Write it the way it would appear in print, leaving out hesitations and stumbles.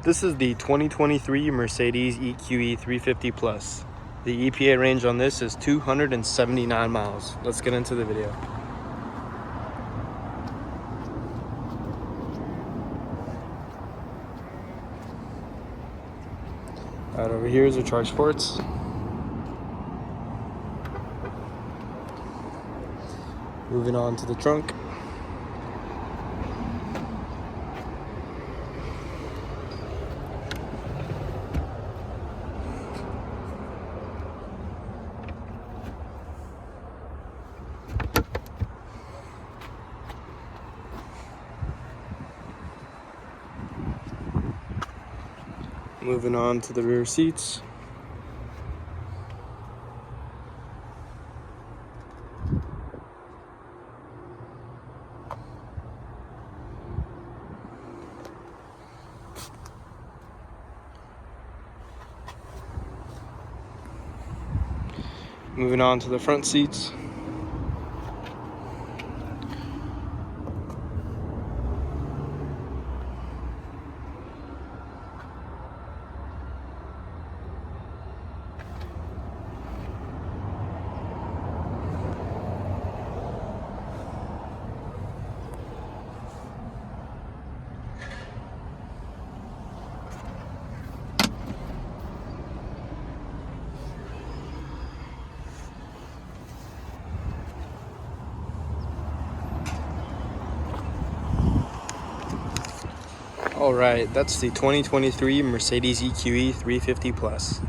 This is the 2023 Mercedes EQE 350 Plus. The EPA range on this is 279 miles. Let's get into the video. Alright, over here is the charge ports. Moving on to the trunk. Moving on to the rear seats. Moving on to the front seats. Alright, that's the 2023 Mercedes EQE 350 Plus.